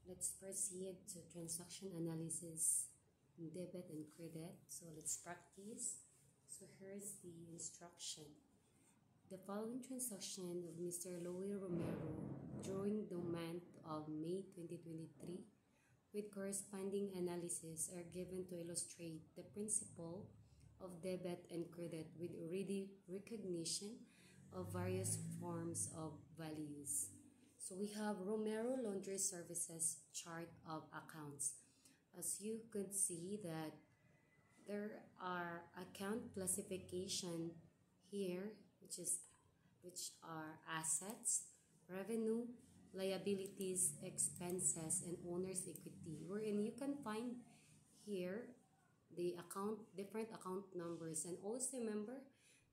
Let's proceed to transaction analysis in debit and credit. So let's practice. So here's the instruction. The following transaction of Mr. Louis Romero during the month of May 2023 with corresponding analysis are given to illustrate the principle of debit and credit with ready recognition of various forms of values. So we have Romero Laundry Services chart of accounts. As you could see that there are account classification here, which are assets, revenue, liabilities, expenses, and owner's equity. Wherein you can find here the different account numbers, and also remember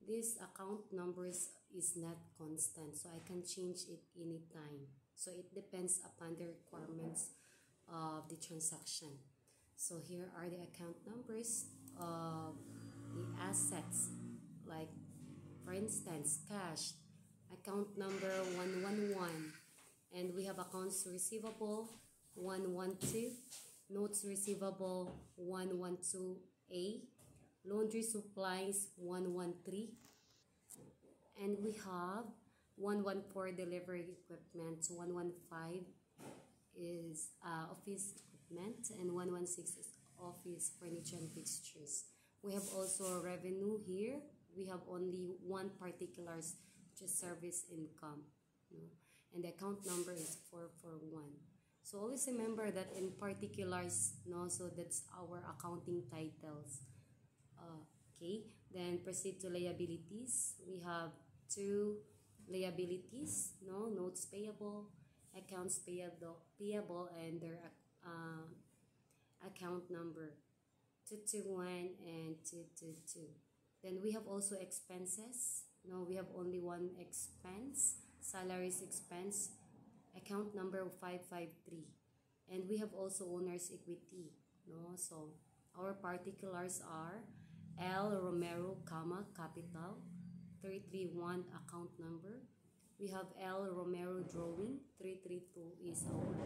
this account numbers is not constant, so I can change it anytime. So it depends upon the requirements of the transaction. So here are the account numbers of the assets, like for instance cash, account number 111, and we have accounts receivable 112, notes receivable 112A, laundry supplies 113, and we have 114 delivery equipment, 115 is office equipment, and 116 is office furniture and fixtures. We have also revenue here. We have only one particulars, which is service income, and the account number is 441. So always remember that in particulars, so that's our accounting titles. Okay, then proceed to liabilities. We have two liabilities, notes payable, accounts payable, and their account number 221 and 222. Then we have also expenses. We have only one expense, salaries expense, account number 553. And we have also owner's equity. So our particulars are L. Romero, capital, 331 account number. We have L. Romero drawing, 332 is our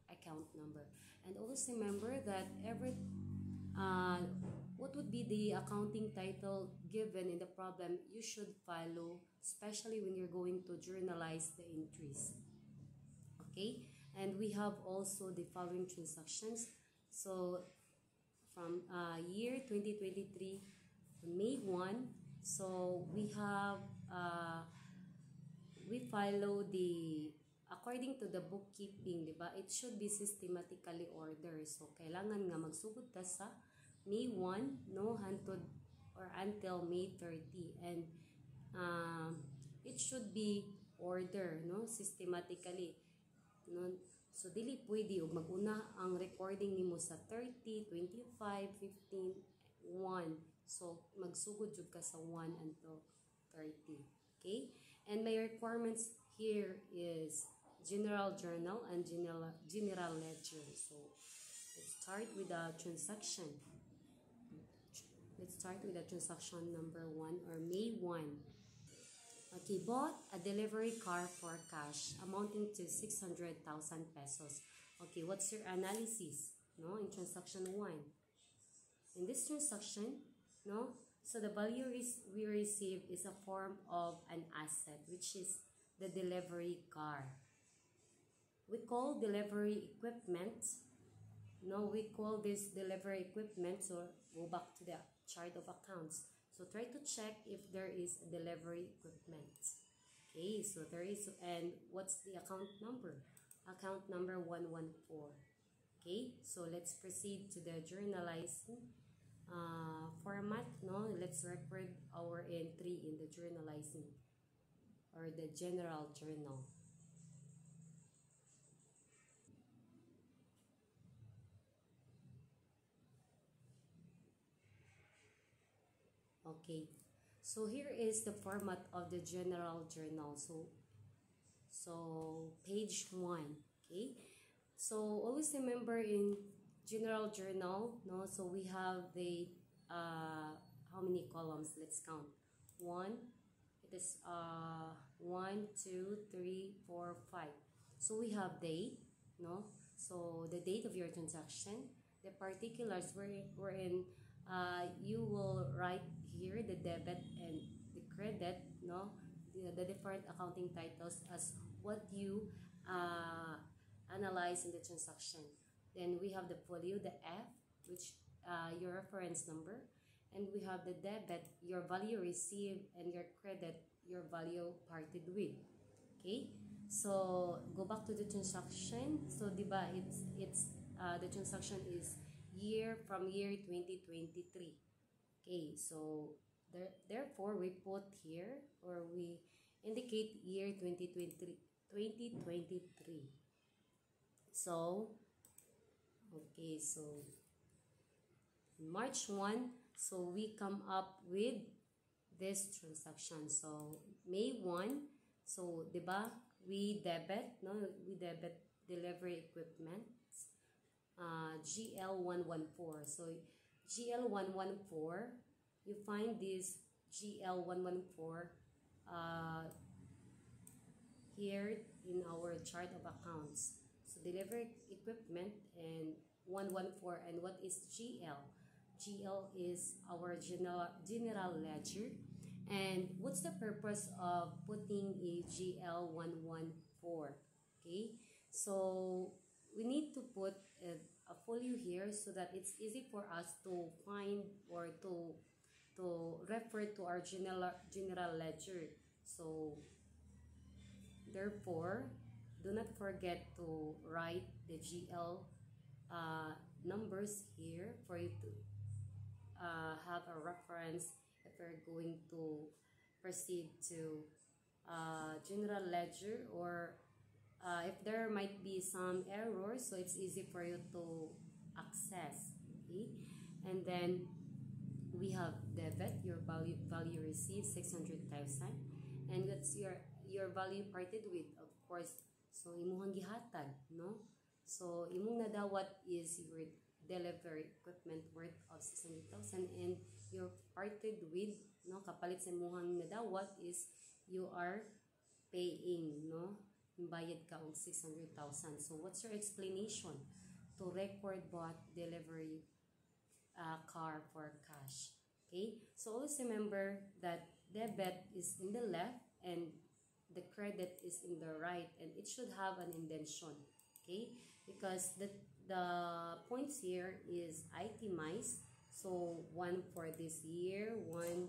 account number. And always remember that what would be the accounting title given in the problem you should follow, especially when you're going to journalize the entries. Okay, and we have also the following transactions. So from year 2023, May 1, so we have we follow the according to the bookkeeping, diba? It should be systematically ordered. So kailangan nga magsugod ta sa May 1, hantod or until May 30, and it should be ordered, systematically, So dili pwede og maguna ang recording nimo sa 30, 25, 15, 1. So magsugod jud ka sa 1 until 30. Okay? And my requirements here is general journal and general ledger. So let's start with the transaction. Let's start with the transaction number 1, or May 1. Okay, bought a delivery car for cash amounting to 600,000 pesos. Okay, what's your analysis? In transaction 1. In this transaction, so the value we receive is a form of an asset, which is the delivery car. We call delivery equipment. We call this delivery equipment. So go back to the chart of accounts. So try to check if there is a delivery equipment. Okay, so there is, and what's the account number? Account number 114. Okay, so let's proceed to the journalizing format. Let's record our entry in the journalizing or the general journal. Okay, so here is the format of the general journal. So page 1. Okay, so always remember in general journal, so we have the how many columns? Let's count. 1, it is 1, 2, 3, 4, 5. So we have date, So the date of your transaction, the particulars wherein you will write here the debit and the credit, no, the different accounting titles as what you analyze in the transaction. Then we have the folio, the F, which your reference number, and we have the debit, your value received, and your credit, your value parted with. Okay, so go back to the transaction. So diba, it's the transaction is year 2023. Okay, so therefore we put here, or we indicate year 2023. So okay, so March 1, so we come up with this transaction. So May 1, so diba, we debit, no, we debit delivery equipment, GL114. So GL114, you find this GL114 here in our chart of accounts. So delivery equipment and 114, and what is GL? GL is our general ledger. And what's the purpose of putting a GL114? Okay, so we need to put a folio here so that it's easy for us to find or to refer to our general ledger. So therefore, do not forget to write the GL numbers here for you to have a reference if we're going to proceed to general ledger, or if there might be some errors, so it's easy for you to access. Okay, and then we have debit, your value received 600,000, and that's your value parted with, of course. So imuhang gihatag, no? So imong nadawat is your delivery equipment worth of 600,000, and your parted with, no, kapalit sa imuhang nadawat is you are paying, no, bayad ka og 600,000. So what's your explanation to record bought delivery car for cash? Okay, so always remember that debit is in the left and the credit is in the right, and it should have an indentation. Okay, because the points here is itemized. So one for this year, one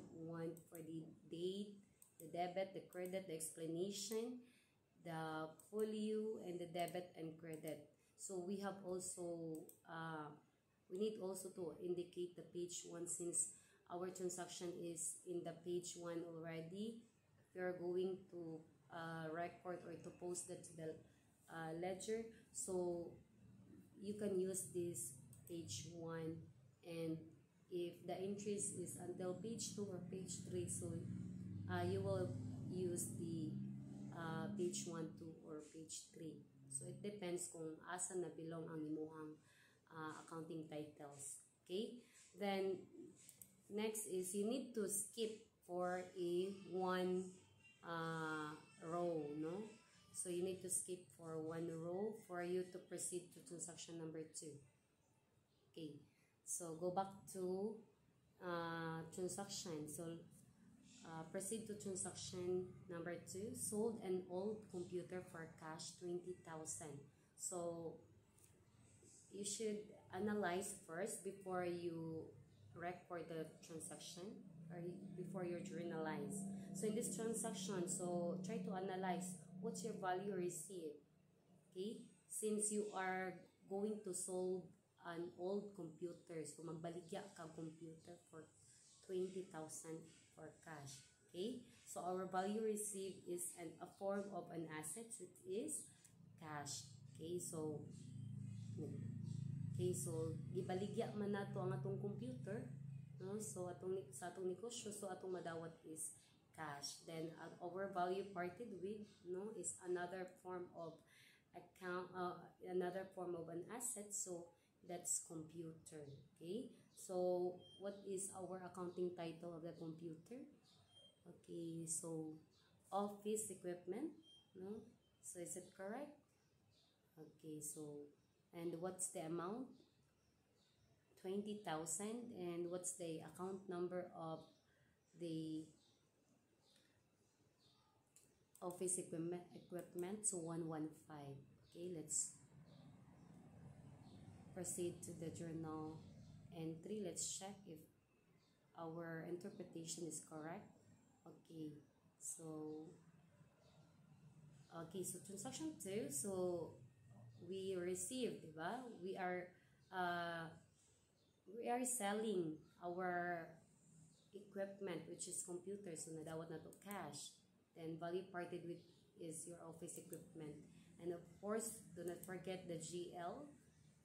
for the date, the debit, the credit, the explanation, the folio, and the debit and credit. So we have also we need also to indicate the page 1, since our transaction is in the page 1 already. If you're going to record or to post that to the ledger, so you can use this page 1, and if the entries is until page 2 or page 3, so you will use the page 1, 2, or page 3. So it depends kung asa na belong ang imuhang accounting titles. Okay, then next is you need to skip for a one row, no? So you need to skip for one row for you to proceed to transaction number 2. Okay, so go back to transaction. So proceed to transaction number 2. Sold an old computer for cash 20,000. So you should analyze first before you record the transaction, or before you journalize. So in this transaction, so try to analyze what's your value received. Okay, since you are going to sold an old computer, so magbaligya ka computer for 20,000 for cash. Okay, so our value received is a form of an asset, it is cash. Okay, so gibaligya man nato ang atong computer, no? So sa atong negosyo, so atong madawat is cash. Then our value parted with, no, is another form of account, another form of an asset, so that's computer. Okay, so what is our accounting title of the computer? Okay, so office equipment, no? So is it correct? Okay, so And what's the amount? 20,000. And what's the account number of the office equipment? So 115. Okay, let's proceed to the journal entry. Let's check if our interpretation is correct. Okay, so transaction 2, so we received, diba? We are selling our equipment, which is computer, so nadawat na to cash. Then value parted with is your office equipment. And of course, do not forget the GL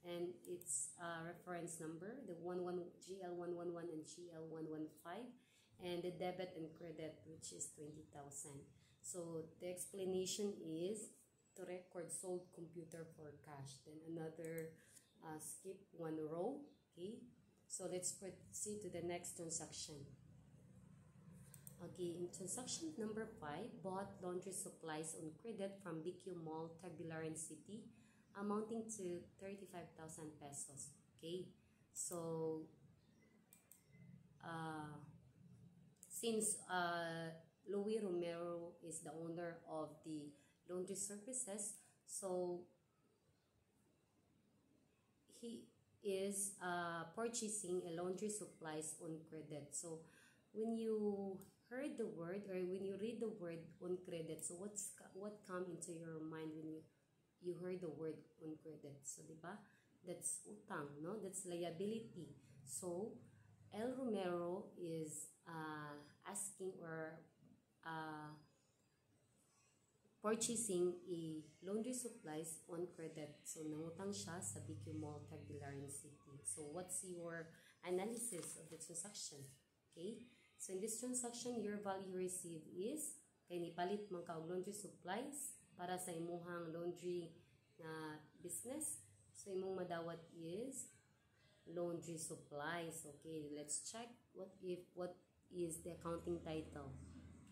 and its reference number, the GL111 and GL115, and the debit and credit, which is 20,000. So the explanation is to record sold computer for cash. Then another skip one row. Okay, so let's proceed to the next transaction. Okay, in transaction number 5, bought laundry supplies on credit from BQ Mall, Tagbilaran City, amounting to 35,000 pesos. Okay, so since Louis Romero is the owner of the laundry services, so he is purchasing a laundry supplies on credit. So when you heard the word, or when you read the word on credit, so what come into your mind when you heard the word on credit? So diba, that's utang, no? That's liability. So El Romero is asking or purchasing a laundry supplies on credit. So nangutang siya sa BQ Mall, Tagbilaran City. So what's your analysis of the transaction? Okay, so in this transaction, your value received is kay nipalit man ka og laundry supplies para sa imuhang laundry business. So imong madawat is laundry supplies. Okay, let's check what is the accounting title.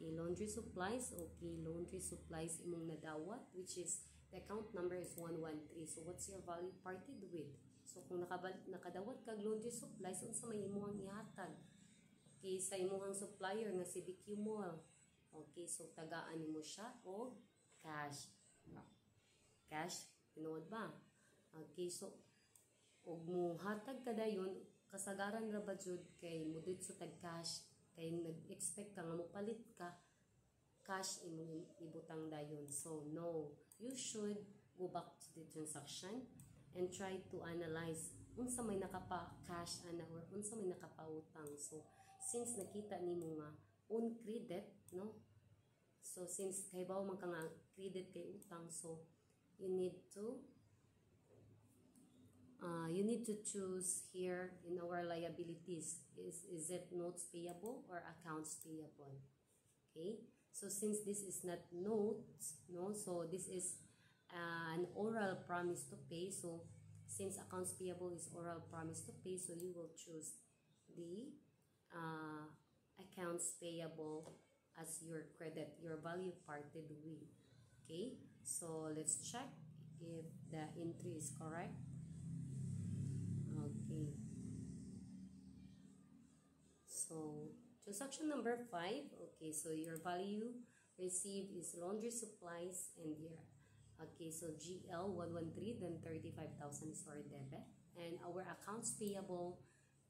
Okay, laundry supplies. Okay, laundry supplies imong nadawat, which is the account number is 113. So what's your value parted with? So kung nakadawat kag laundry supplies, unsa may imuhang ihatag? Okay, sa imuhang supplier nga si BQ Mall. Okay, so tagaan nimo siya o cash. Cash, tinuod ba? Okay, so og mo hatag kada yon, kasagaran ra ba jud kay mudit sa tag cash, kay nag-expect ka nga mopalit ka cash imong ibutang dayon. So no, you should go back to the transaction and try to analyze unsa may nakapa-cash ana or unsa may nakapa-utang. So since nakita nimo nga on credit, no? So since kay bawo man ka nga credit kay utang, so you need to choose here in our liabilities. Is it notes payable or accounts payable? Okay, so since this is not notes, no, so this is an oral promise to pay. So since accounts payable is oral promise to pay, so you will choose the accounts payable as your credit, your value parted with. Okay, so let's check if the entry is correct. Okay, so transaction number 5. Okay, so your value received is laundry supplies and your, okay, so GL113, then 35,000 is our debit, and our accounts payable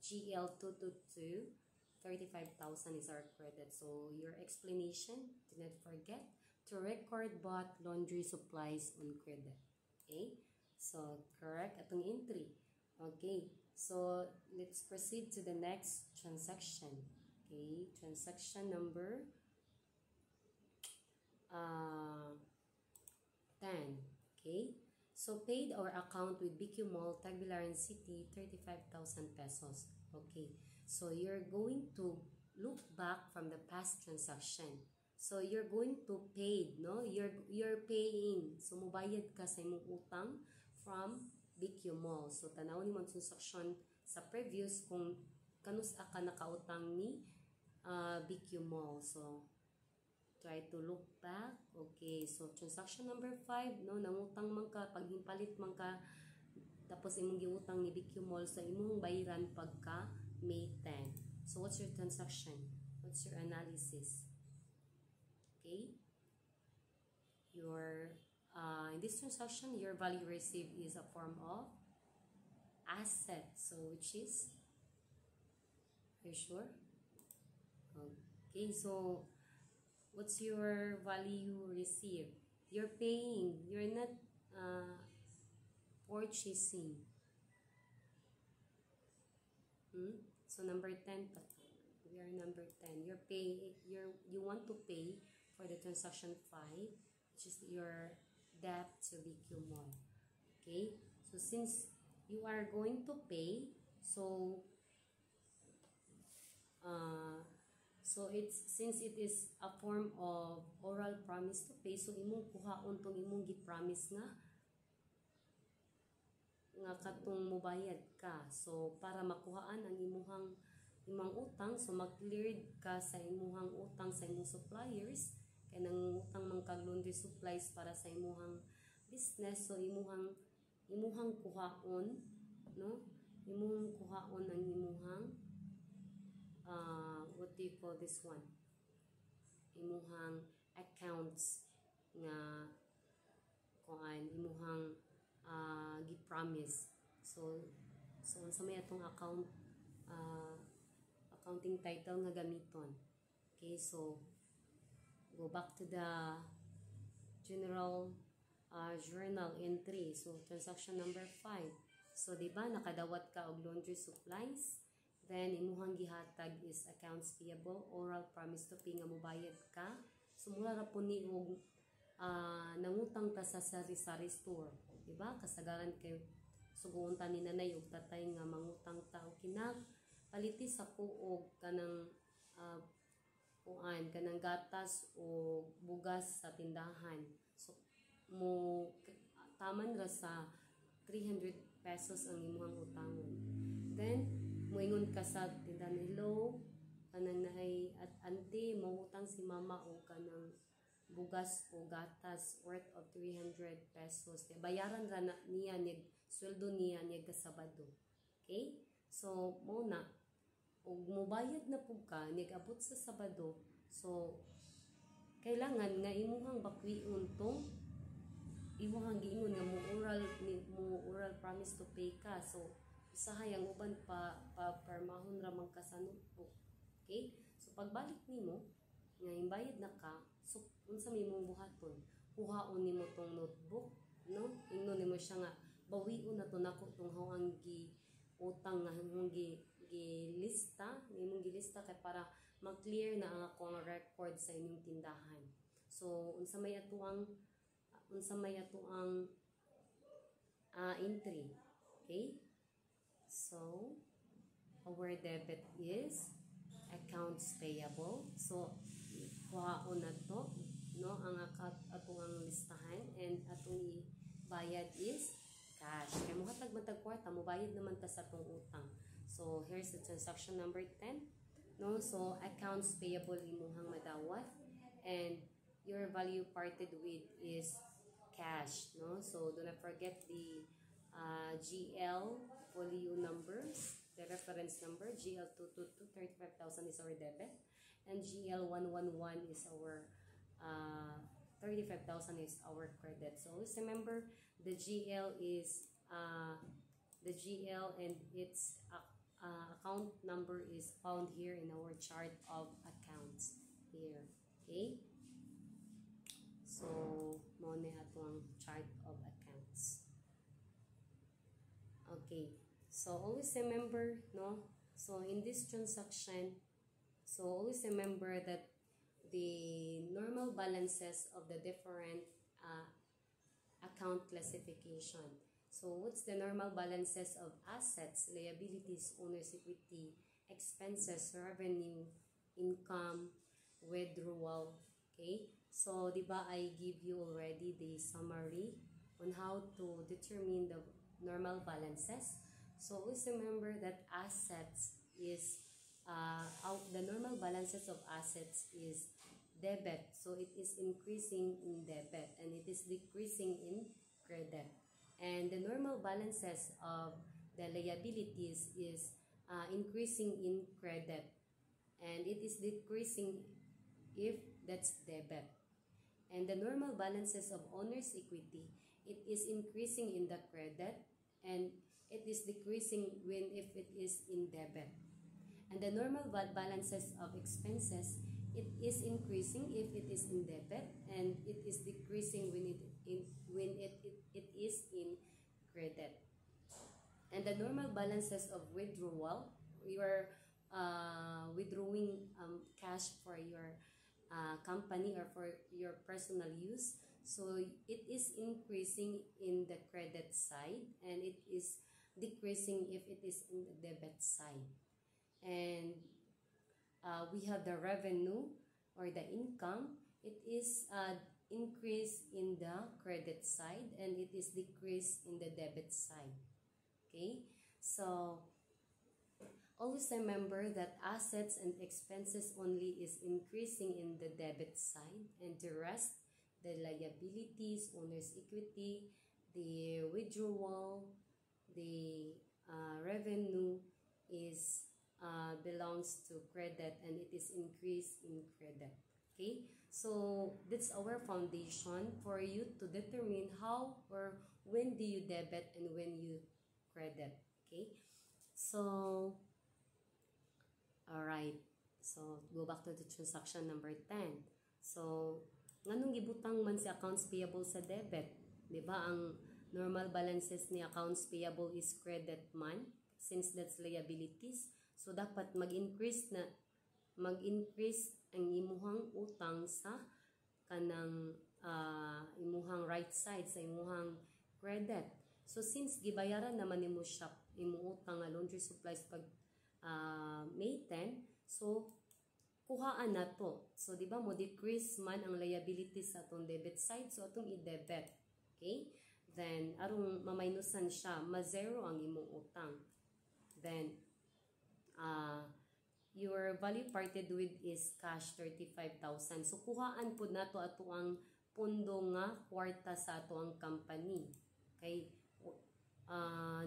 GL222, 35,000 is our credit. So your explanation, do not forget to record bought laundry supplies on credit. Okay, so correct atong entry. Okay, so let's proceed to the next transaction. Okay, transaction number 10. Okay, so paid our account with BQ Mall, Tagbilaran City, 35,000 pesos. Okay, so you're going to look back from the past transaction. So you're going to pay, no? You're paying. So mubayad ka sa imong utang from BQ Mall. So tanaw ni mo transaction sa previous kung kanus ka nakautang ni BQ Mall. So try to look back. Okay, so transaction number 5, no, nangutang man ka, paghimpalit man ka tapos imong giutang ni BQ Mall, so imong bayaran pagka May 10. So what's your transaction? What's your analysis? Okay? Your in this transaction, your value received is a form of asset. So which is, are you sure? Okay, so what's your value received? You're paying, you're not purchasing. So number 10, we are number 10. You're paying, you want to pay for the transaction 5, which is your debt to BQ Mall. Okay, so since you are going to pay, so it's, since it is a form of oral promise to pay, so imong kuhaon tong imong gi-promise nga katong mobayad ka. So para makuhaan ang imong utang, so mag-cleared ka sa imong utang sa imong suppliers, kay nang utang man kag laundry supplies para sa imong business. So imong kuhaon, no? Imong kuhaon ang imong what do you call this one? Imong accounts nga kuan imong gi-promise. So unsa may atong accounting title nga gamiton. Okay, so go back to the general journal entry. So transaction number 5. So di ba nakadawat ka og laundry supplies? Then imuhang gihatag is accounts payable, oral promise to pay nga mobayad ka. So mura ra po ni og nangutang ta sa sari-sari store, di ba? Kasagaran kay suguon ta ni nanay ug tatay nga mangutang ta og paliti sa og kanang kanang gatas o bugas sa tindahan. So mo taman ra sa 300 pesos ang imong utangon. Then moingon ka sa tindahan, hello, kanang naay at auntie, mangutang si mama o kanang bugas o gatas worth of 300 pesos. Bayaran ra na niya, sweldo niya kasabado. Okay? So, muna, og mobayad na po ka, abot sa Sabado, so, kailangan nga imuhang bakwiun tong imuhang giingon nga mo oral promise to pay ka. So, usahay ang uban permahon ra man ka sa notebook. Okay? So, pagbalik nimo nga imbayad na ka, so, unsa mimong buhaton? Kuhaon nimo tong notebook, no? Ingnon nimo siya nga, bawion na to nako tong hawang utang nga imong gilista kay para mag-clear na ang akong record sa inyong tindahan. So unsa may atuang entry. Okay? So our debit is accounts payable. So kuhaon na to, no, ang atuang listahan, and atong bayad is cash. Kaya muhatag matag kwarta, mubayad naman ta sa atong utang. So here's the transaction number 10. No, so accounts payable imuhang madawat, and your value parted with is cash. No, so do not forget the GL folio numbers, the reference number. GL 222 35,000 is our debit, and GL 111 is our 35,000 is our credit. So always remember the GL is the GL and its account number is found here in our chart of accounts here. Okay, so mo ni atong chart of accounts. Okay, so always remember, no, so in this transaction, so always remember that the normal balances of the different account classification. So what's the normal balances of assets, liabilities, owner's equity, expenses, revenue, income, withdrawal? Okay, so diba I give you already the summary on how to determine the normal balances. So always remember that assets is the normal balances of assets is debit. So it is increasing in debit and it is decreasing in credit. and the normal balances of the liabilities is increasing in credit, and it is decreasing if that's debit. And the normal balances of owner's equity, it is increasing in the credit, and it is decreasing if it is in debit. And the normal balances of expenses, it is increasing if it is in debit, and it is decreasing when it is in credit. And the normal balances of withdrawal, you are withdrawing cash for your company or for your personal use, so it is increasing in the credit side, and it is decreasing if it is in the debit side. And we have the revenue or the income, it is increase in the credit side, and it is decrease in the debit side. Okay, so always remember that assets and expenses only is increasing in the debit side, and the rest, the liabilities, owner's equity, the withdrawal, the revenue is belongs to credit, and it is increased in credit. Okay, so that's our foundation for you to determine how or when do you debit and when you credit. Okay, so alright, so go back to the transaction number 10. So nganong gibutang man si accounts payable sa debit? Diba ang normal balances ni accounts payable is credit man, since that's liabilities. So dapat mag-increase ang imuhang utang sa kanang imuhang right side sa imuhang credit. So since gibayaran naman nimo siya imong utang nga laundry supplies pag May 10, so kuhaan na to. So di ba mo decrease man ang liabilities sa atong debit side, so atong i-debit. Okay? Then arong mamainusan siya, ma-zero ang imong utang. Then your value parted with is cash 35,000. So kuhaan pud nato ato ang pundo nga kwarta sa ato ang company. Okay?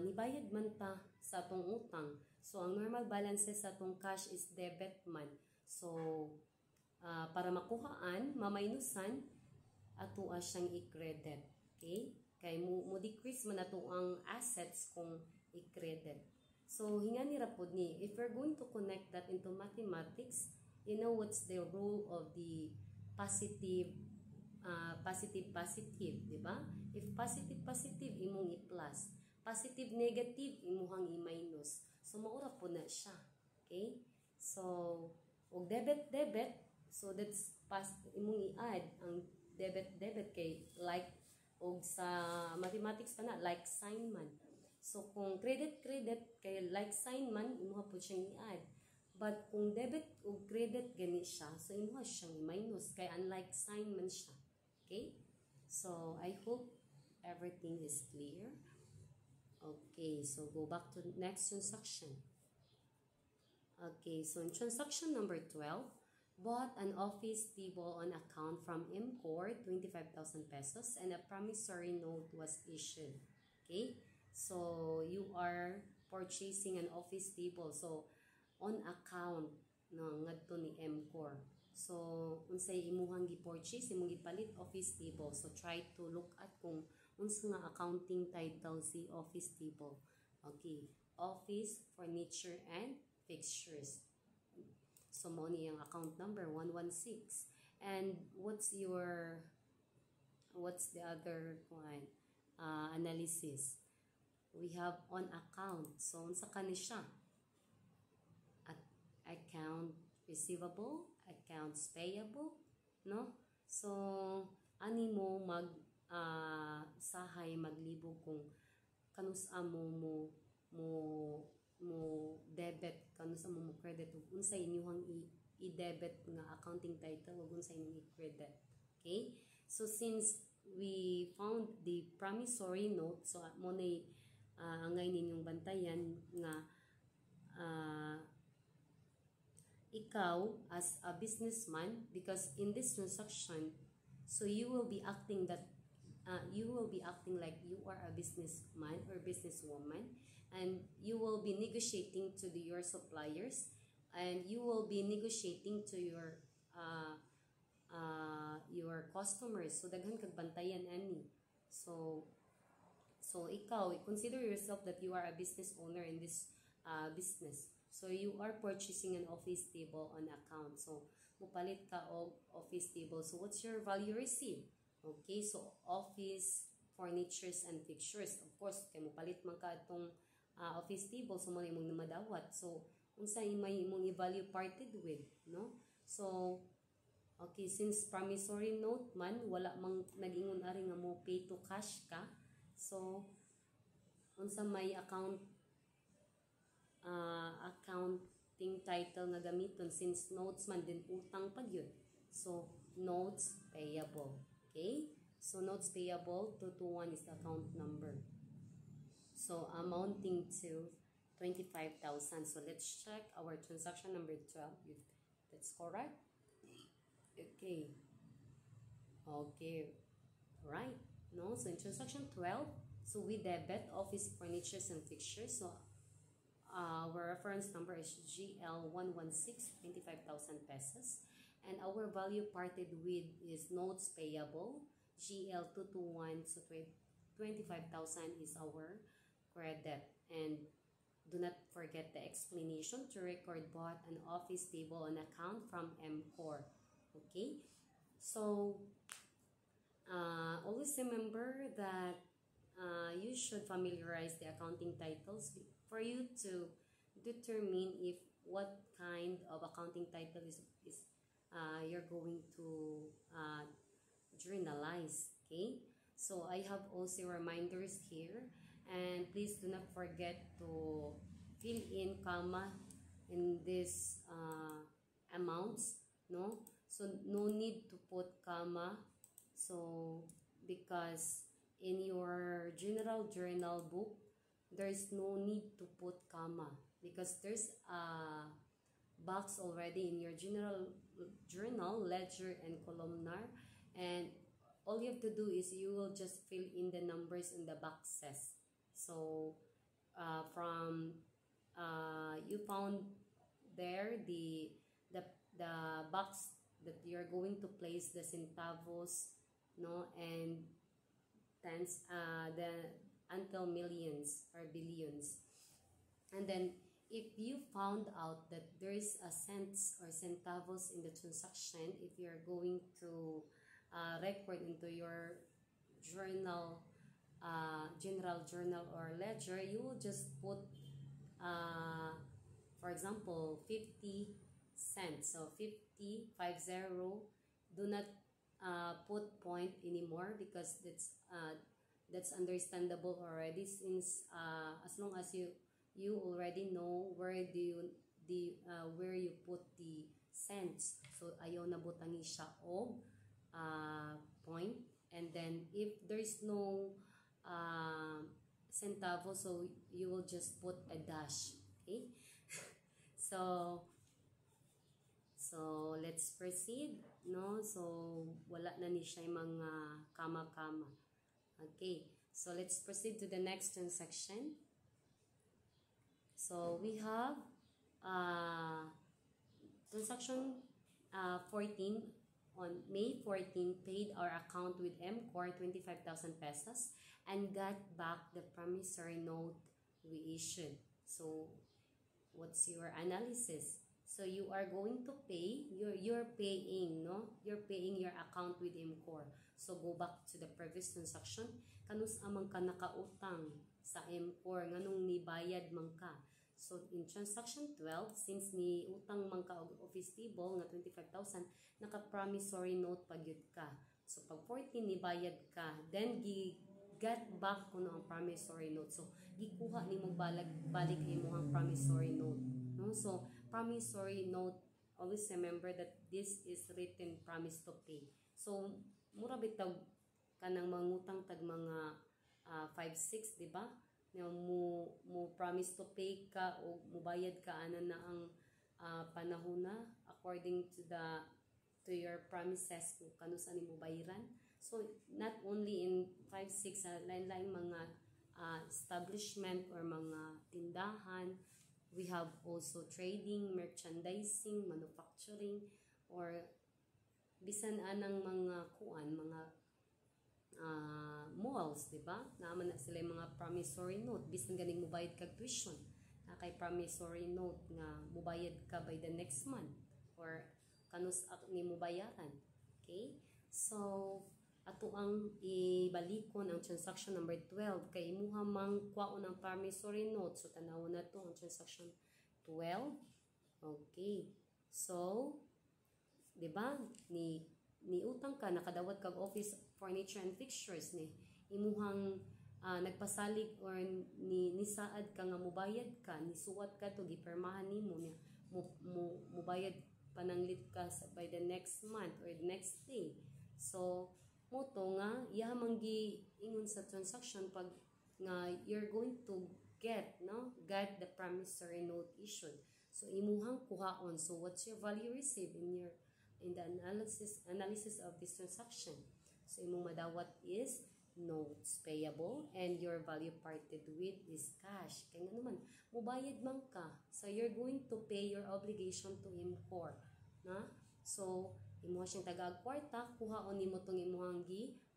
Nibayad man ta sa atong utang. So ang normal balances sa atong cash is debit man. So para makuhaan, mamainusan, ato siyang i-credit. Okay? Kay mo decrease man ato ang assets kung i-credit. So hingani ra pud ni, if we're going to connect that into mathematics, you know what's the rule of the positive di ba? If positive imong i-plus, positive negative imuhang i-minus. So maura po na siya. Okay? So og debit, so that's imong i-add ang debit kay like, og sa mathematics pa na like sign man. So kung credit kay like sign man, imuha po siyang i-add. But kung debit o credit gani siya, so imuha siyang i-minus kay unlike sign man siya. Okay? So I hope everything is clear. Okay, so go back to the next transaction. Okay, so in transaction number 12, bought an office table on account from MCOR, 25,000 pesos, and a promissory note was issued. Okay, so you are purchasing an office table. So on account no ngadto ni MCOR. So unsay imuhang gi-purchase, imong gipalit office table. So try to look at kung unsa nga accounting title si office table. Okay, office, furniture, and fixtures. So mo ni ang account number 116. And what's the other one? Analysis. We have on account. So unsa kani siya? Account receivable, accounts payable, no? So ani mo mag sahay maglibog kung kanus-a mo debit, kanus-a mo credit, ug unsay inyong i-debit nga accounting title, ug unsay inyong i-credit. Okay? So since we found the promissory note, so mo nay angay ninyong bantayan nga ikaw as a businessman, because in this transaction, so you will be acting that you will be acting like you are a businessman or businesswoman, and you will be negotiating to your suppliers, and you will be negotiating to your customers. So daghan kag bantayan ani. So ikaw, consider yourself that you are a business owner in this business. So you are purchasing an office table on account. So mupalit ka og office table. So what's your value received? Okay, so office furnitures and fixtures. Of course, kay mupalit man ka itong office table, so mo imong madawat. So unsa imay imong i-value parted with, no? So okay, since promissory note man, wala mang nag-ingon ari nga mo pay to cash ka. So unsa may accounting title nga gamiton, since notes man din utang pag yun. So notes payable. Okay? So notes payable 221 is the account number. So amounting to 25,000. So let's check our transaction number 12 if that's correct. Okay. Okay. Right. No, so in transaction 12, so we debit office furnitures and fixtures. So our reference number is GL116, 25,000 pesos. And our value parted with is notes payable, GL221, so 25,000 is our credit. And do not forget the explanation to record bought an office table on account from MCOR. Okay, so always remember that you should familiarize the accounting titles for you to determine if what kind of accounting title is you're going to journalize. Okay, so I have also reminders here, and please do not forget to fill in comma in these amounts, no? So no need to put comma, so because in your general journal book there is no need to put comma, because there's a box already in your general journal, ledger and columnar, and all you have to do is you will just fill in the numbers in the boxes. So from you found there the box that you're going to place the centavos, no, and tens, the until millions or billions. And then if you found out that there is a cents or centavos in the transaction, if you're going to record into your journal, general journal or ledger, you will just put for example 50 cents. So 50. Do not put point anymore, because that's understandable already, since as long as you already know where where you put the cents, so ayaw na butangi siya og point. And then if there is no centavo, so you will just put a dash. Okay. So let's proceed, no? So wala na ni siya mga kama-kama. Okay, so let's proceed to the next transaction. So we have transaction 14. On May 14, paid our account with MCOR 25,000 pesos and got back the promissory note we issued. So what's your analysis? So you are going to pay, you're paying, no? You're paying your account with MCOR. So go back to the previous transaction. Kanus amang ka nakautang sa MCOR, nganong nibayad man ka. So in transaction 12, since ni utang man ka og office table nga 25,000, naka-promissory note pagyud ka. So pag 14 nibayad ka, then get back kuno ang promissory note. So gikuha nimo balik imong promissory note, no? So promissory note, always remember that this is written promise to pay. So mura bitaw kanang mangutang tag mga 5-6, di ba? Mo promise to pay ka o mubayad ka ana na ang panahon na according to your promises kung kanusa nimo bayaran. So not only in 5-6 lain-laing mga establishment or mga tindahan, we have also trading, merchandising, manufacturing, or bisan anang mga mga malls, di ba? Naaman na sila yung mga promissory note, bisan ganing mubayad kag tuition. Na kay promissory note nga mubayad ka by the next month or kanus ni mubayaran. Okay? So, ato ang ibalikon ang transaction number 12 kay imuha mang kwaon ang promissory note. So, tanawon na to ang transaction 12. Okay. So, di ba? Ni utang ka, nakadawat kag office furniture and fixtures ni imuhang nagpasalig or nisaad ka nga mubayad ka, nisuwat ka to, gipermahan nimo niya mubayad pananglit ka by the next month or the next day. So, moto nga ihamang giingon sa transaction pag nga you're going to get the promissory note issued. So, imuhang kuhaon. So, what's your value received in the analysis of this transaction? So, imong madawat is notes payable and your value parted with is cash. Kaya nga naman, mubayad man ka. So, you're going to pay your obligation to IMCOR. Na? So, imuha siyang taga-kwarta, kuhaon nimo tong imuhang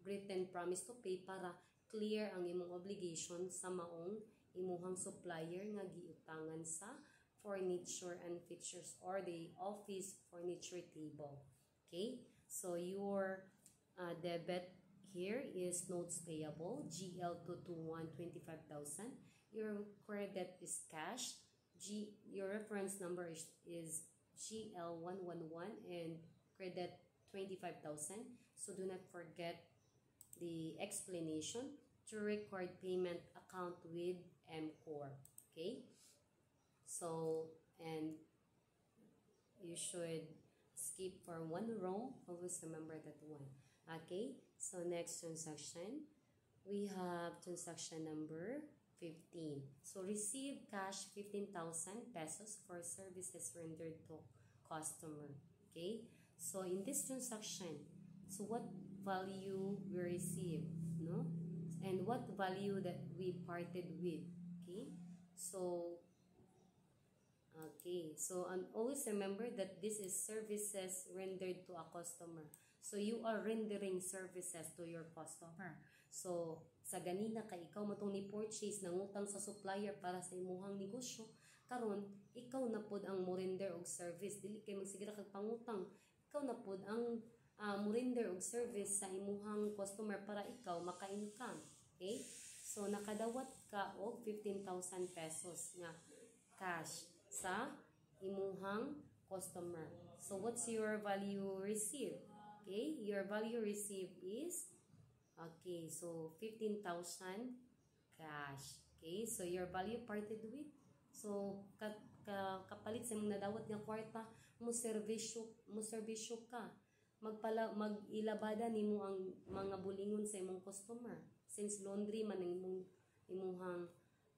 written promise to pay para clear ang imong obligation sa maong imuhang supplier nga giutangan sa furniture and fixtures or the office furniture table. Okay? So, your debit here is notes payable, GL221 25,000. Your credit is cash. Your reference number is GL111 and credit 25,000. So do not forget the explanation to record payment account with MCOR. Okay? So, and you should skip for one row. Always remember that one. Okay? So, next transaction, we have transaction number 15. So, receive cash 15,000 pesos for services rendered to customer. Okay? So, in this transaction, so what value we receive, no? And what value that we parted with. Okay? So, always remember that this is services rendered to a customer. So, you are rendering services to your customer. So, sa ganina ka ikaw matong ni-purchase ng utang sa supplier para sa imuhang negosyo, karon ikaw na pod ang mo-render og service. Dili kay magsigira kag pangutang. Ikaw na pod ang mo-render og service sa imuhang customer para ikaw maka-income. Okay? So, nakadawat ka og 15,000 pesos nga cash sa imuhang customer. So, what's your value received? Okay? Your value received is, okay, so 15,000 cash. Okay? So, your value parted with, so, kapalit sa mong nadawat nga kwarta, mo servisyo ka. Mag-ilabada nimo ang mga bulingon sa imong customer. Since laundry man ang imuhang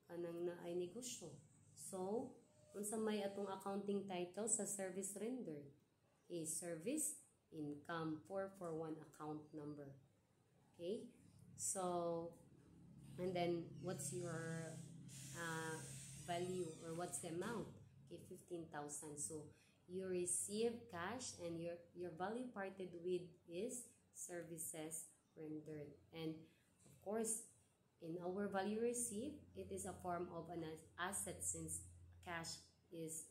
kanang naay negosyo. So, unsa may atong accounting title sa service rendered is service income 441 account number. Okay? So, and then what's your value or what's the amount? Okay, 15,000. So, you receive cash and your value parted with is services rendered. And of course, in our value received, it is a form of an asset since cash is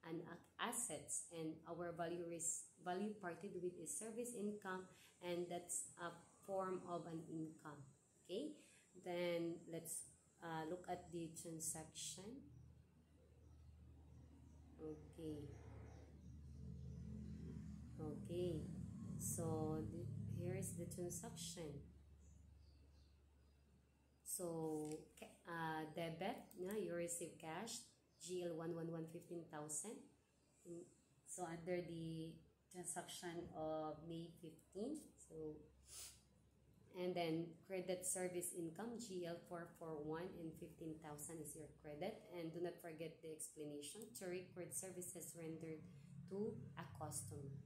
an asset and our value parted with is service income, and that's a form of an income. Okay? Then let's look at the transaction. Okay, so here is the transaction. So, debit, you receive cash, GL111 15,000. So, under the transaction of May 15. So, and then credit service income, GL441 and 15,000 is your credit. And do not forget the explanation to record services rendered to a customer.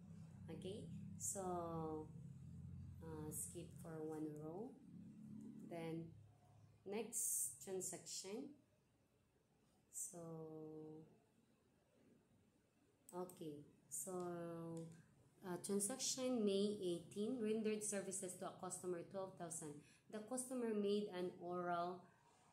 Okay, so skip for one row. Then next transaction. So okay, so transaction May 18, rendered services to a customer 12,000. The customer made an oral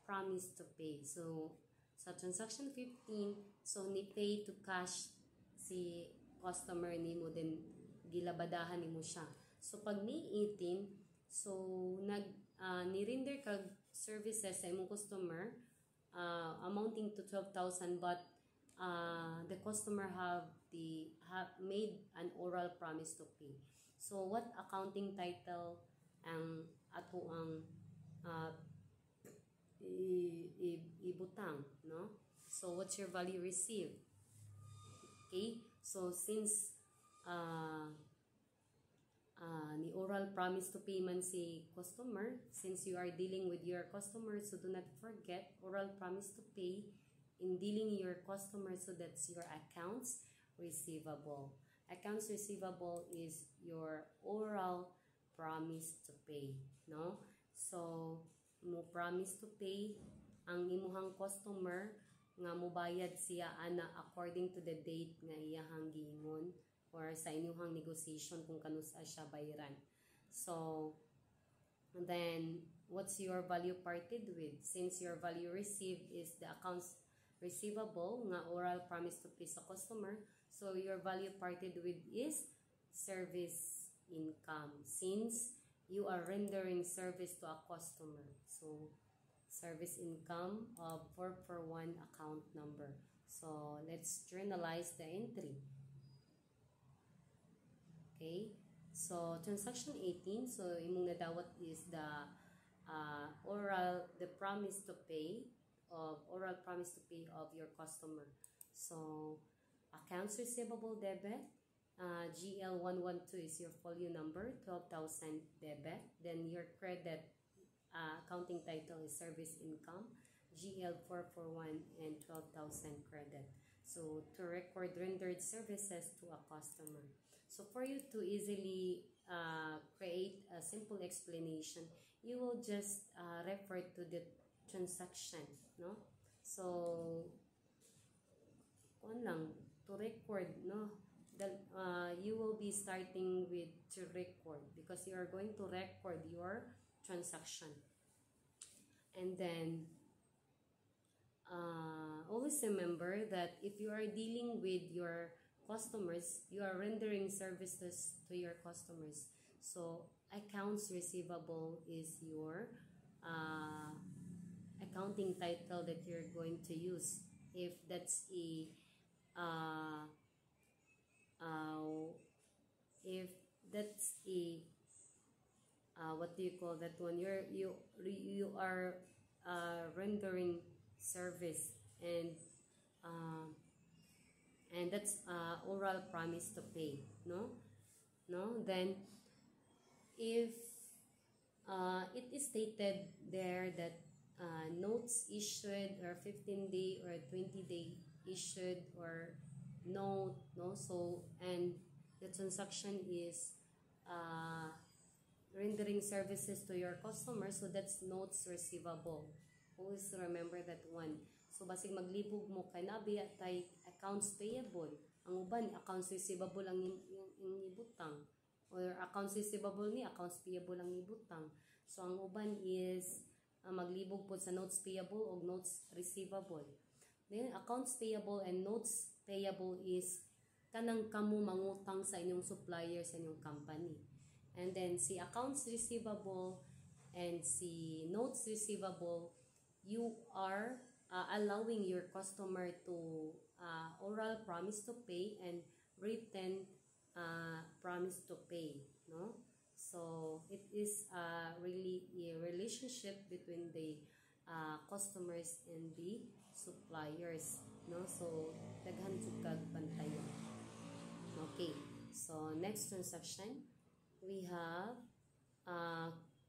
promise to pay. So sa transaction 15, so ni pay to cash si customer nimo, then gilabadahan nimo siya. So pag May 18, so ni-render kag services sa imong customer amounting to 12,000, but the customer have made an oral promise to pay. So what accounting title ang ato ang ibutang, no? So what's your value received? Okay, so since ni oral promise to pay man si customer, since you are dealing with your customer, so do not forget oral promise to pay in dealing your customer. So that's your accounts receivable. Accounts receivable is your oral promise to pay, no? So mo promise to pay ang imuhang customer nga mobayad siya ana according to the date nga iyahang giingon or sa inyong negotiation kung kanusa siya bayaran. So then what's your value parted with? Since your value received is the accounts receivable nga oral promise to pay sa customer, so your value parted with is service income, since you are rendering service to a customer. So service income of 441 account number. So let's journalize the entry. Okay, so transaction 18, so imong nadawat is the promise to pay of oral promise to pay of your customer. So accounts receivable debit, GL112 is your folio number, 12,000 debit. Then your credit accounting title is service income, GL441 and 12,000 credit. So to record rendered services to a customer. So for you to easily create a simple explanation, you will just refer to the transaction, no? So lang to record, no? You will be starting with to record because you are going to record your transaction. And then always remember that if you are dealing with your customers, you are rendering services to your customers. So accounts receivable is your accounting title that you're going to use. If that's a what do you call that one? You are rendering service, and that's oral promise to pay, no? Then if it is stated there that notes issued or 15-day or 20-day issued or note, no? So and the transaction is rendering services to your customer, so that's notes receivable. Always remember that one. So basig maglibog mo kay nabiya tay accounts payable, ang uban accounts receivable ang ibutang, or accounts receivable ni accounts payable ang ibutang. So ang uban is maglibog po sa notes payable o notes receivable. Then accounts payable and notes payable is kanang kamo mangutang sa inyong supplier sa inyong company. And then si accounts receivable and si notes receivable, you are allowing your customer to oral promise to pay and written promise to pay, no? So it is really a relationship between the customers and the suppliers, no? So daghan jud kag bantayan. Okay, so next transaction we have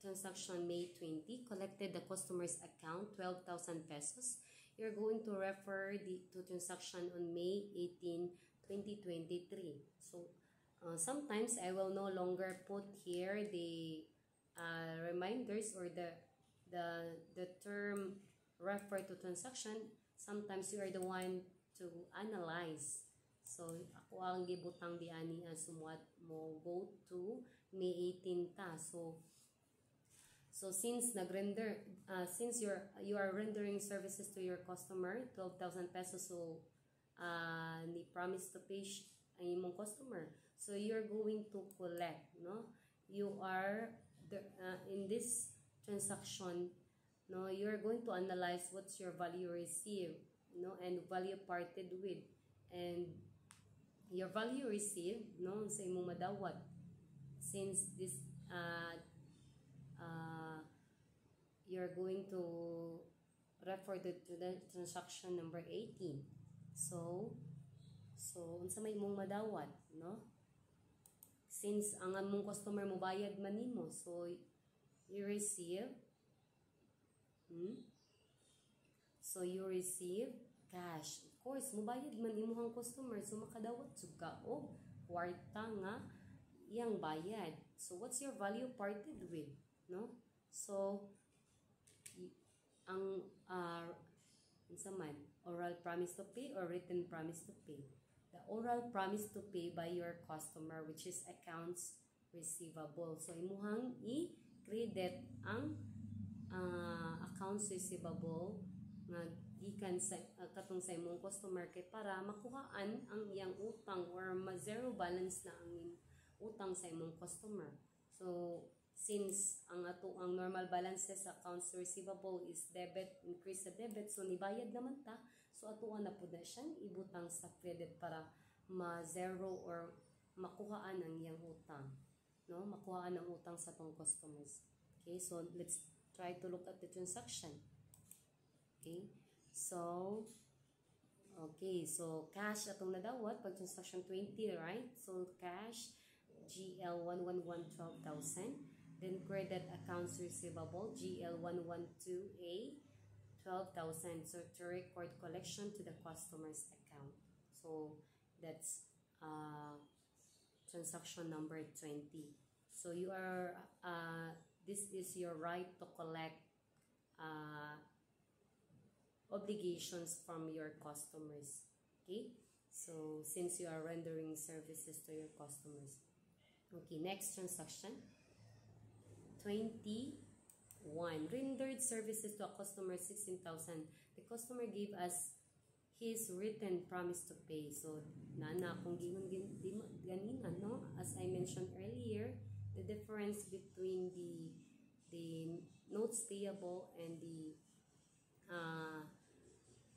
transaction May 20, collected the customer's account 12,000 pesos. You're going to refer to transaction on May 18, 2023. So Sometimes I will no longer put here the reminders or the term refer to transaction. Sometimes you are the one to analyze. So ako ang gibutang di ani ang sumuat mo go to May 18 ta. So since you are rendering services to your customer 12,000 pesos, so ni promise to pay ang imong customer, so you're going to collect, no? You are in this transaction, no, you're going to analyze what's your value received, no, and value parted with, and your value received, no, sa imong madawat since this you're going to refer to the transaction number 18. So unsa may imong madawat, no? Since ang among customer mo bayad man nimo, so you receive so you receive cash. Of course, mubayad man imong customer, so makadawat jud ka og kwarta nga iyang bayad. So what's your value parted with, no? So ang unsa man, oral promise to pay or written promise to pay. The oral promise to pay by your customer, which is accounts receivable. So imuhang i-credit ang accounts receivable nga gikan sa katong sa imong customer kay para makuhaan ang iyang utang or ma-zero balance na ang utang sa imong customer. So since ang normal balances sa accounts receivable is debit, increase sa debit, so nibayad naman ta, so atuan na pud na siyang ibutang sa credit para ma-zero or makuhaan ang iyang utang, no? Makuhaan ang utang sa tong customers. Okay, so let's try to look at the transaction. Okay, so cash atong nadawat pag transaction 20, right? So cash GL 11112,000. Then credit accounts receivable GL112A 12,000. So to record collection to the customer's account. So that's transaction number 20. So you are this is your right to collect obligations from your customers. Okay, so since you are rendering services to your customers. Okay, next transaction 21. Rendered services to a customer 16,000. The customer gave us his written promise to pay. So nana kung gingon ganina, no, as I mentioned earlier, the difference between the notes payable and the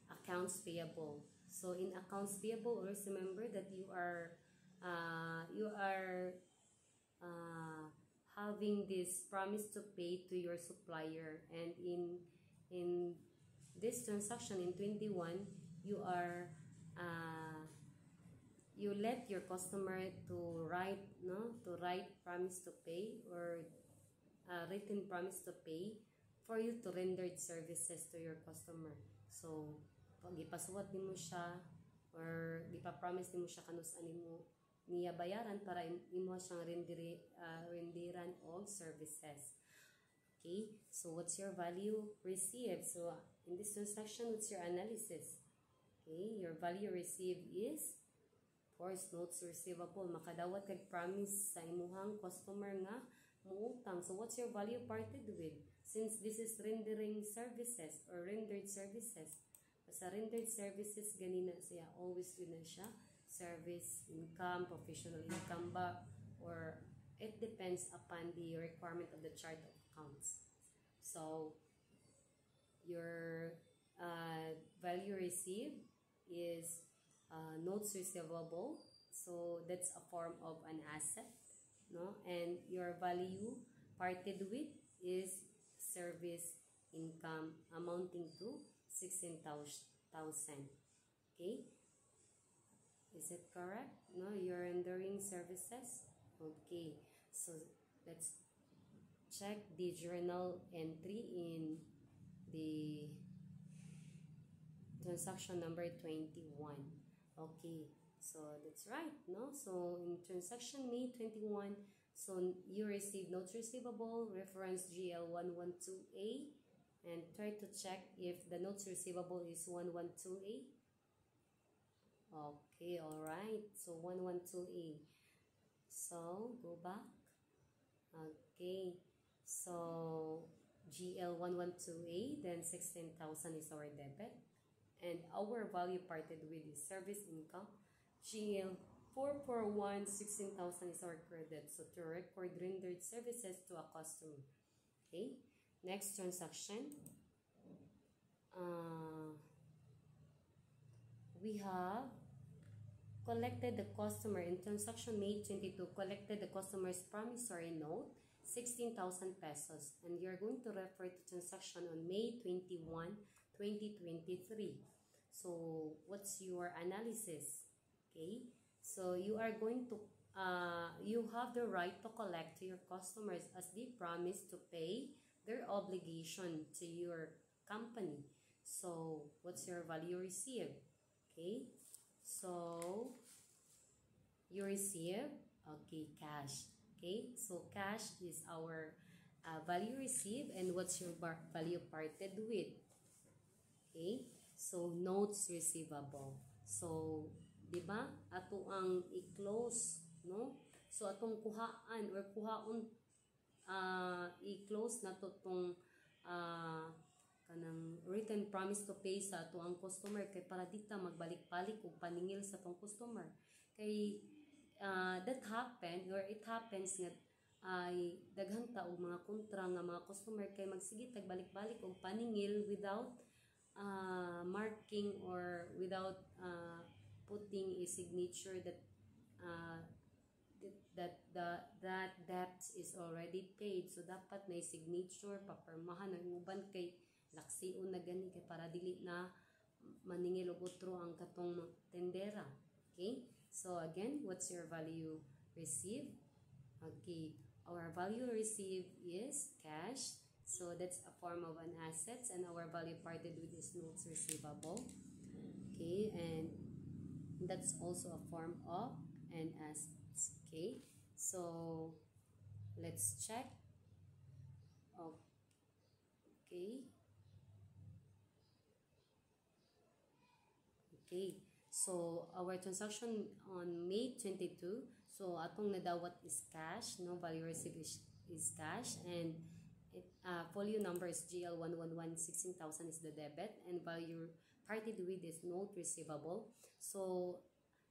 accounts payable. So in accounts payable, always remember that you are having this promise to pay to your supplier, and in this transaction in 21, you are you let your customer to write promise to pay or written promise to pay for you to render services to your customer. So pag ipasuwat nimo siya or ipa-promise nimo siya kanus animo niya bayaran para imo siyang rendiran og services. Okay, so what's your value received? So in this transaction, what's your analysis? Okay, your value received is, of course, notes receivable. Makadawat kag promise sa imuhang customer nga muutang. So what's your value parted with? Since this is rendering services or rendered services, sa rendered services ganina siya, always yun na siya, service income, professional income ba, or it depends upon the requirement of the chart of accounts. So your value received is notes receivable, so that's a form of an asset, no? And your value parted with is service income amounting to 16,000. Okay, is it correct? No, you're rendering services. Okay, so let's check the journal entry in the transaction number 21. Okay, So that's right, no? So in transaction May 21, so you receive notes receivable, reference GL112A, and try to check if the notes receivable is 112A. Okay, alright, so 112A. So go back. Okay, so GL112A, then 16,000 is our debit. And our value parted with is service income. GL441, 16,000 is our credit. So to record rendered services to a customer. Okay, next transaction. We have collected the customer in transaction May 22, collected the customer's promissory note, 16,000 pesos. And you're going to refer to transaction on May 21, 2023. So what's your analysis? Okay, so you are going to, you have the right to collect to your customers as they promise to pay their obligation to your company. So what's your value received? Okay, so you receive, okay, cash. Okay, so cash is our value received, and what's your value parted with? Okay, so notes receivable. So, di ba? Ato ang i-close, no? So, atong kuhaan or kuhaon i-close na to tong kanang written promise to pay sa ato ang customer kay para dita magbalik-balik og paningil sa tong customer. Kay that happen or it happens nga ay daghan ta og mga kontra nga mga customer kay magsige tagbalik-balik og paningil without marking or without putting a signature that that debt is already paid. So dapat may signature papermahan ng uban kay laksiun na gani kay para dili na maningil og otro ang katong tendera. Okay, so again, what's your value received? Okay, our value received is cash. So that's a form of an assets, and our value parted with is notes receivable. Okay, and that's also a form of an assets. Okay, so let's check. Okay. Okay, so our transaction on May 22, so atong nadawat is cash, no, value received is cash, and folio number is GL111, 16,000 is the debit, and value parted with is note receivable. So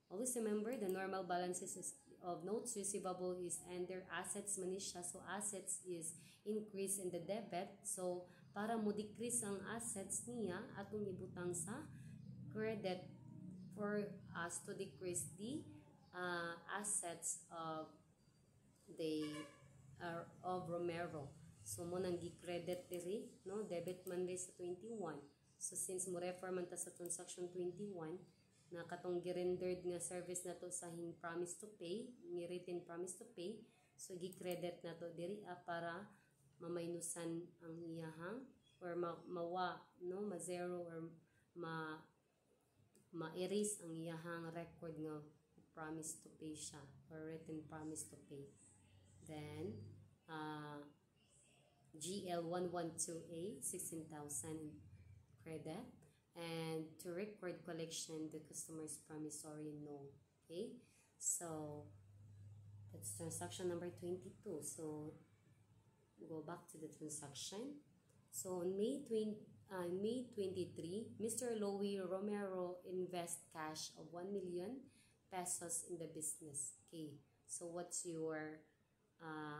always remember the normal balances of notes receivable is under assets man siya. So assets is increase in the debit. So para mo decrease ang assets niya, atong ibutang sa credit for us to decrease the assets of the of Romero. So mo nang gi-credit diri, no, debit man rin sa 21. So since mo refer man ta sa transaction 21 na katong gi-rendered nga service na to sa hin promise to pay, ni written promise to pay, so gi-credit na to diri para mamaynusan ang iyahang or mawa, no, ma-zero or ma-erase ang iyahang record nga promise to pay siya or written promise to pay. Then GL112A, 16,000 credit, and to record collection the customer's promissory note. Okay, so that's transaction number 22. So go back to the transaction. So on May 23, Mr. Louie Romero invest cash of 1 million pesos in the business. Okay, so what's your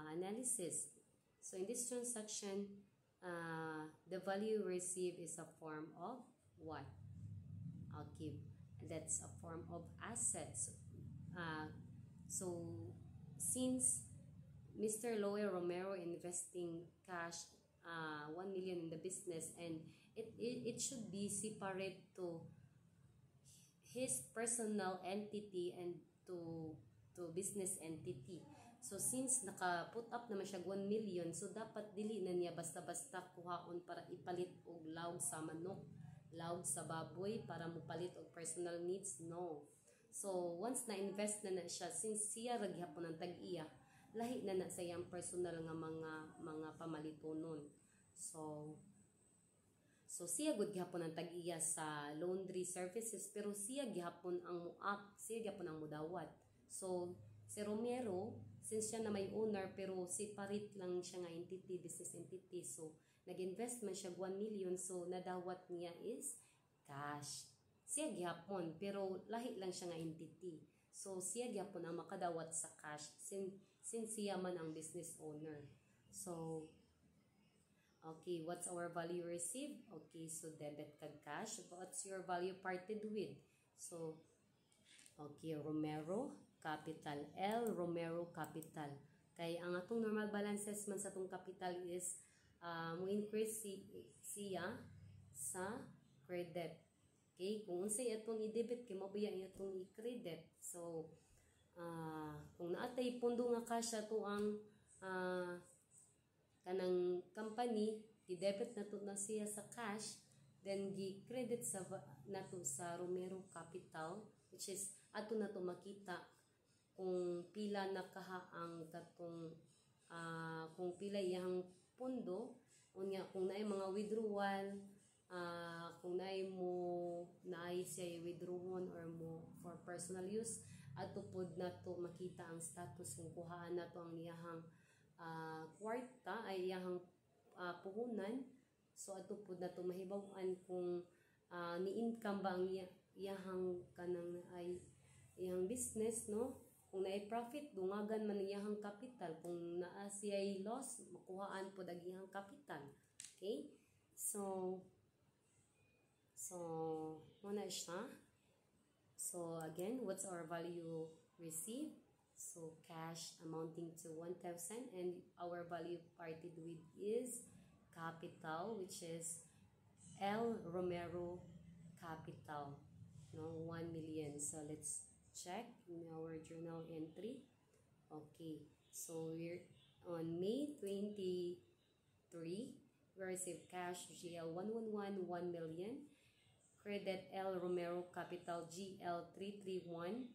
analysis? So in this transaction, the value received is a form of what? Okay, that's a form of assets. So since Mr. Louie Romero investing cash 1 million in the business, and it should be separate to his personal entity and to business entity. So since naka-put up naman siya 1 million, so dapat dili na niya basta-basta kuhaon para ipalit og lawg sa manok, lawg sa baboy para mupalit og personal needs. No. So once na invest na siya, since siya ra gyapon ang tag-iya, lahi na sa iyang personal nga mga pamalitunon. So siya gud gyapon ang tag-iya sa laundry services, pero siya gyapon ang siya gyapon ang mudawat. So si Romero, since siya na may owner pero separate lang siya nga entity, business entity, so nag-invest man siya 1 million, so nadawat niya is cash. Siya gyapon pero lahi lang siya nga entity. So siya gyapon ang makadawat sa cash since siya man ang business owner. So okay, what's our value received? Okay, so debit kag cash. What's your value parted with? So okay, Romero capital, L Romero capital. Kay ang atong normal balances man sa atong capital is mo increase siya sa credit. Okay, kung unsay atong i-debit kay mabuya atong i-credit. So kung naatay pondo nga cash ato ang kanang company, i-debit nato na siya sa cash, then gi-credit sa nato sa Romero capital, which is ato nato makita kung pila na kaha ang katong kung pila iyang pondo, unya kung naay mga withdrawal, kung naay siya withdrawon or mo for personal use, ato pod nato makita ang status kung kuhaan nato ang iyahang kwarta ay iyahang puhunan. So ato pod nato mahibaw-an kung ni-income ba ang iyahang kanang ay iyang business, no? Kung naay profit, dungagan man iyahang capital. Kung naa siya'y loss, makuhaan pod ang iyahang capital. Okay? So muna siya. So again, what's our value received? So cash amounting to 1,000, and our value parted with is capital, which is L Romero capital, no, 1 million. So let's check in our journal entry. Okay, so we're on May 23, we received cash GL 111 1 million, credit L Romero capital GL 331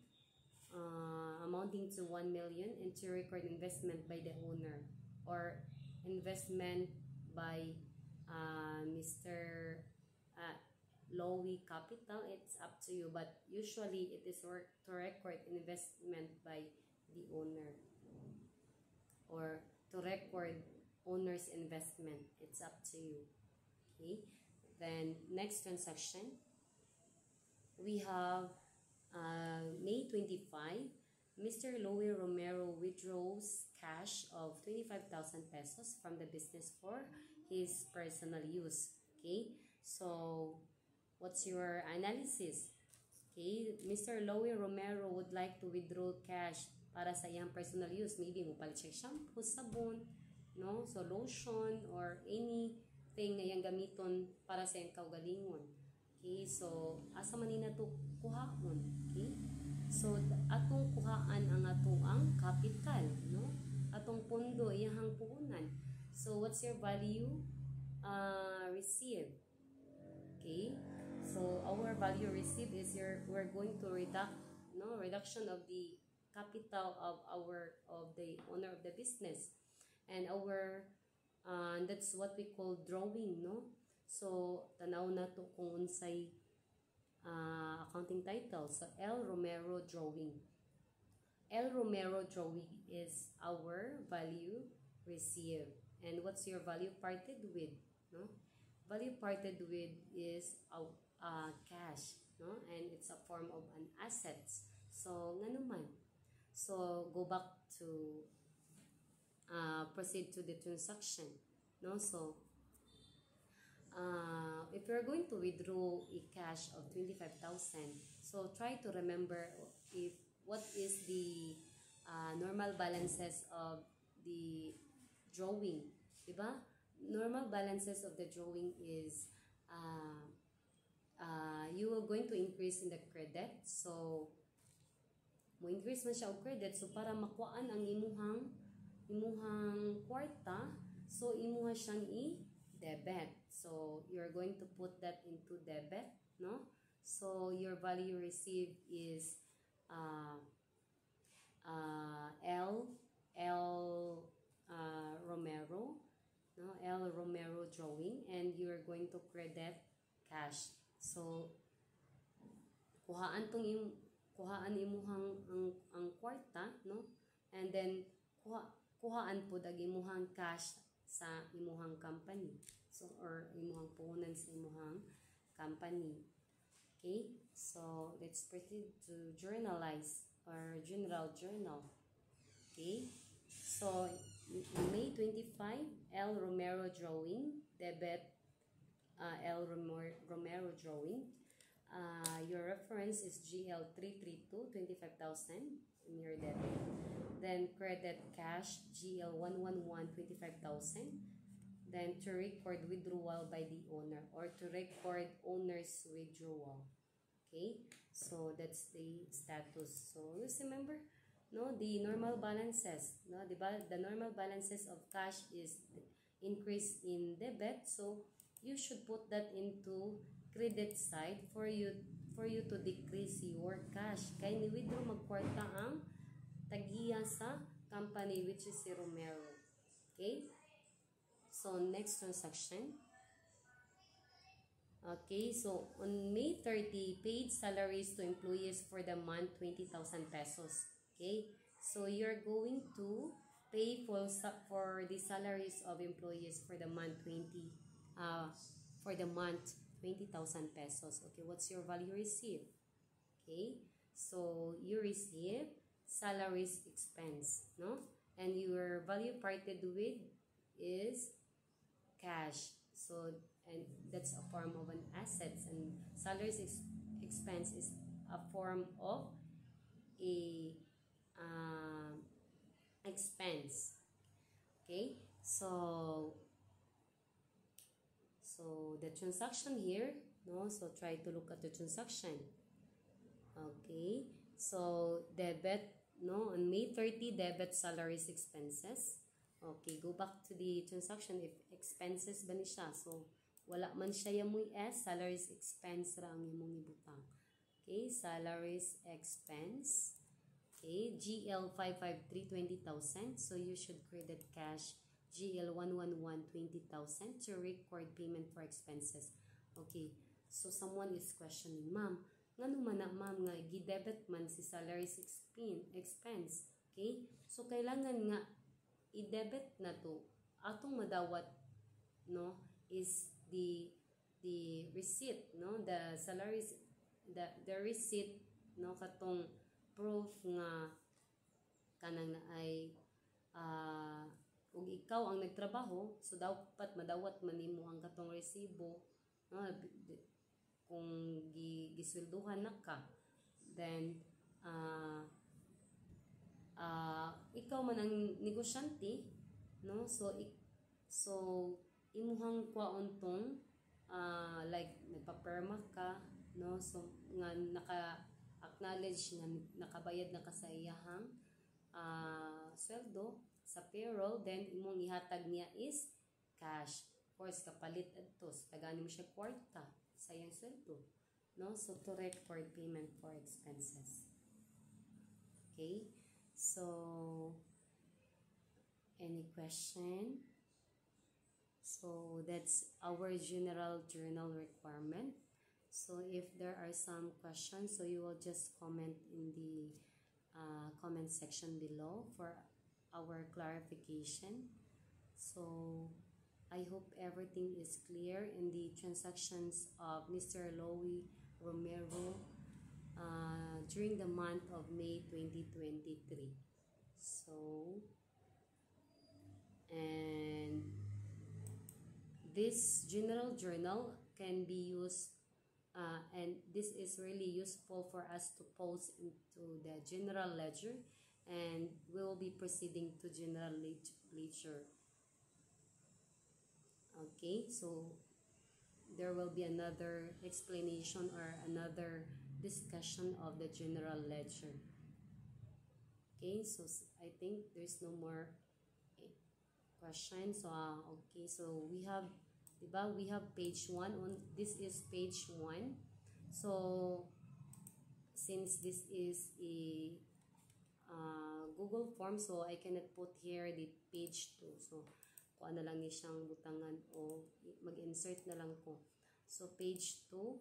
amounting to 1 million, and to record investment by the owner or investment by Mr. Lowy Capital. It's up to you, but usually it is to record investment by the owner or to record owner's investment. It's up to you. Okay, then next transaction we have May 25, Mr. Lowy Romero withdraws cash of 25,000 pesos from the business for his personal use. Okay, so what's your analysis? Okay, Mr. Lowy Romero would like to withdraw cash para sa iyang personal use. Maybe mo palit siya shampoo, sabon, no? So lotion or anything na iyang gamiton para sa iyang kaugalingon. Okay, so asa man nina to kuhaon. Okay, so atong kuhaan ang atong capital, no? Atong pondo iyang puhunan. So what's your value received? Okay, so our value received is we're going to reduction of the capital of the owner of the business, and our that's what we call drawing, no? So tanaw na to kung unsay accounting title. So L Romero drawing. L Romero drawing is our value received. And what's your value parted with? No? Value parted with is cash, no? And it's a form of an assets. So nga naman. So go back to proceed to the transaction, no? So if you're going to withdraw a cash of 25,000, so try to remember what is the normal balances of the drawing, diba? Normal balances of the drawing is you are going to increase in the credit. So mo increase man siya og credit, so para makuhaan ang imuhang kwarta, so imuha siyang i-debit. So you're going to put that into debit, no? So your value received is uh, L Romero, no, L Romero drawing, and you're going to credit cash. So kuhaan imuhang ang kwarta, no, and then kuhaan po dag imuhang cash sa imuhang company, so or imuhang puhunan sa imuhang company. Okay, so let's proceed to journalize or general journal. Okay, so May 25, L Romero drawing, debit L Romero drawing. Your reference is GL 332, 25,000 in your debit. Then credit cash GL 111, 25,000. Then to record withdrawal by the owner or to record owner's withdrawal. Okay, so that's the status. So just remember, no, the normal balances, no, the normal balances of cash is increase in debit, so you should put that into credit side for you to decrease your cash. Kaya ni withdraw magkwarta ang tagiya sa company, which is si Romero. Okay, so next transaction. Okay, so on May 30, paid salaries to employees for the month 20,000 pesos. Okay, so you're going to pay for the salaries of employees for the month 20,000 pesos. Okay, what's your value received? Okay, so you receive salaries expense, no, and your value parted with is cash. So and that's a form of an assets, and salaries expense is a form of a expense. Okay, so the transaction here, no, so try to look at the transaction. Okay, so debit, no, on May 30, debit salaries expenses. Okay, go back to the transaction. If expenses ba ni siya, so wala man siya yamoy S, salaries expense ra ang imong ibutang. Okay, salaries expense. Okay, GL 553, 20,000. So you should credit cash GL 111, 20,000 to record payment for expenses. Okay, so someone is questioning, ma'am, ngano man na ma'am nga gi-debit man si salaries expense. Okay, so kailangan nga i-debit na to. Atong madawat, no, is the receipt, no, the salaries, the receipt, no, katong proof nga kanang na ay ug ikaw ang nagtrabaho, so dapat madawat man nimo ang katong resibo, no, kung giswelduhan na ka, then ikaw man ang negosyante, no, so imuhang kwaon tong like nagpaperma ka, no, so nga naka-acknowledge na nakabayad na ka sa iyahang sweldo sa payroll, then imong ihatag niya is cash. Of course, kapalit adto, tagani mo siya kwarta sa iyang sweldo, no, so to record payment for expenses. Okay, so any question? So that's our general journal requirement. So if there are some questions, so you will just comment in the comment section below for our clarification. So I hope everything is clear in the transactions of Mr. Lowy Romero during the month of May 2023. So, and this general journal can be used and this is really useful for us to post into the general ledger, and we'll be proceeding to general ledger. Okay, so there will be another explanation or another discussion of the general ledger. Okay, so I think there's no more questions. So okay, so we have, diba, we have page 1 on this is page 1. So since this is a Google form, so I cannot put here the page 2. So, kuha na lang ni siyang butangan o mag-insert na lang ko. So, page 2.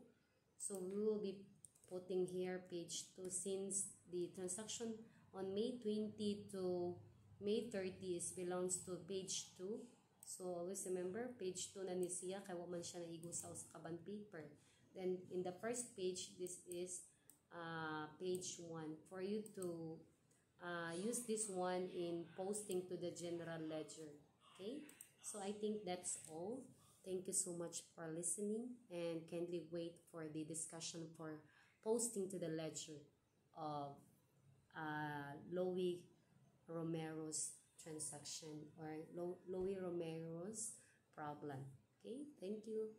So, we will be putting here page 2 since the transaction on May 20 to May 30 belongs to page 2. So, always remember, page 2 na ni siya, kaya man siya naigusaw sa kaban paper. Then, in the first page, this is page 1. For you to use this one in posting to the general ledger. Okay? So, I think that's all. Thank you so much for listening, and kindly wait for the discussion for posting to the ledger of Louie Romero's transaction or Louie Romero's problem. Okay, thank you.